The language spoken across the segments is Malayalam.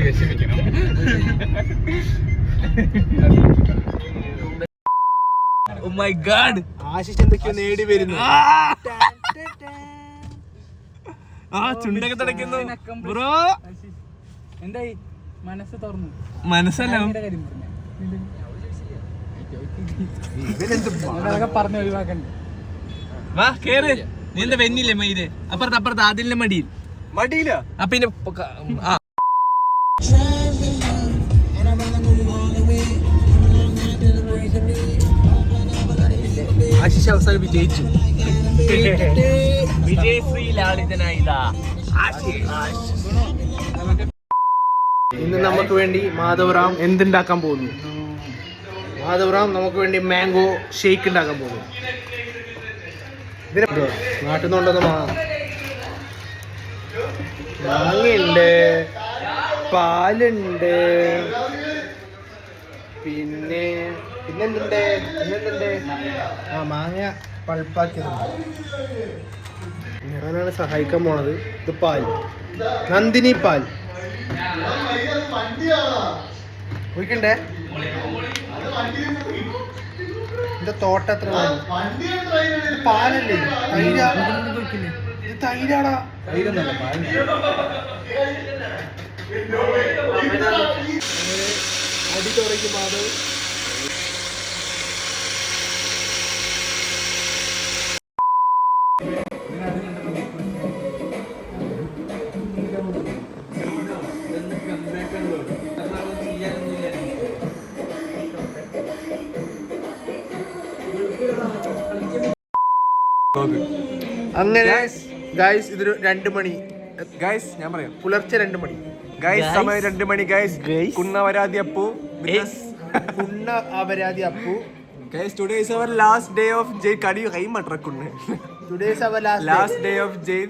Oh my god, ആശിഷ് എന്തൊക്കെയോ നേടി വരുന്നു. ചുണ്ടൊക്കെ തുടയ്ക്കുന്നു ബ്രോ. എന്തായി മനസ്സ് തുറന്നു? മനസ്സല്ലോ പറഞ്ഞു ഒഴിവാക്കണ്ട. വാ കേറ്. നീ എന്താ വെന്നില്ലേ മയില്? അപ്പുറത്ത് അതിന്റെ മടിയിൽ മടിയില്ല. പിന്നെ ആശിഷ് അവസാനം വിജയിച്ചു. വിജയശ്രീ ലാളിതനായിതാ ഇന്ന് നമുക്ക് വേണ്ടി മാധവറാം എന്തുണ്ടാക്കാൻ പോകുന്നു? മാധവറാം നമുക്ക് വേണ്ടി മാംഗോ ഷേക്ക് ഉണ്ടാക്കാൻ പോകുന്നു. നാട്ടിൽ നിന്നുണ്ടെന്ന് മാങ്ങയുണ്ട്, പാലുണ്ട്, പിന്നെന്തുണ്ട്? മാങ്ങ പൾപ്പാക്കിയതുണ്ട്. ഞാനാണ് സഹായിക്കാൻ പോണത്. ഇത് പാൽ, നന്ദിനി പാൽ ഒഴിക്കണ്ടേ? എന്റെ തോട്ടം എത്ര പാലല്ലേ? ഇത് തൈരാടാ. അടി തുടങ്ങി മാധവ്. അങ്ങനെ ഗൈസ് ഇതൊരു 2 മണി ഗൈസ്, ഞാൻ പറയാം പുലർച്ചെ 2 മണി ഗൈസ്, സമയം 2 മണി ഗൈസ്. കുന്നവരാതി Appu guys, today is our last day of jail. കടി കൈ മട്ടറക്കുന്നു. Today is our last day of jail.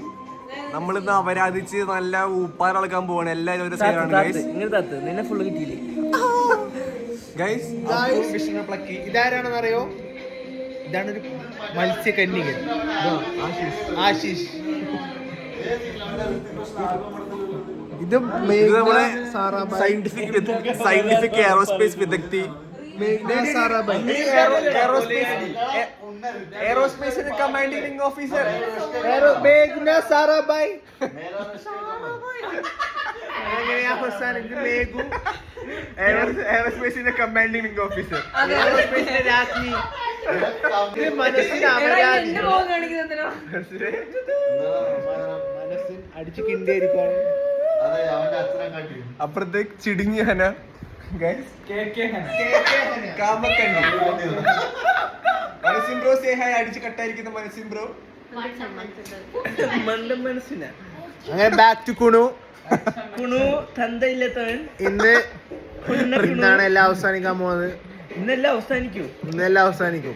നമ്മളിന്ന് അപരാധിച്ച് നല്ല ഊപ്പാറളക്കാൻ പോവാണ്. എല്ലാവരും ഒരു സൈഡാണ് ഗൈസ്. നിന്നെ ഫുള്ള് കിട്ടിയില്ലേ ഗൈസ്? ഇതാരാണെന്ന് അറിയോ? ഇതാണ് ഒരു മത്സ്യകന്യകൻ, ആശിഷ്. ഇത് നമ്മുടെ സയന്റിഫിക് എയറോസ്പേസ് വിദഗ്ധി എയറോസ്പേസിന്റെ കമാൻഡിംഗ് ഓഫീസർ സാറാബായ്. എയറോസ്പേസിന്റെ കമാൻഡിംഗ് ഓഫീസർ, എയറോസ്പേസിന്റെ രാജ്ഞി, മനസ്സിന് അടിച്ചു കിണ്ടിയായിരിക്കും. അപ്പുറത്തേക്ക് ചിടുങ്ങി ഹന മനസ്സിൻ ബ്രോ സേ ഹായ്. അടിച്ച് കട്ടായിരിക്കുന്ന മനസ്സിൻ ബ്രോ. അങ്ങനെ ബാക്ക് ടു കുണു തന്തയില്ലാത്തവൻ. ഇന്നാണ് എല്ലാം അവസാനിക്കാൻ പോകുന്നത്. ഇന്നെല്ലാം അവസാനിക്കും. ഇങ്ങനെ അവസാനിക്കും.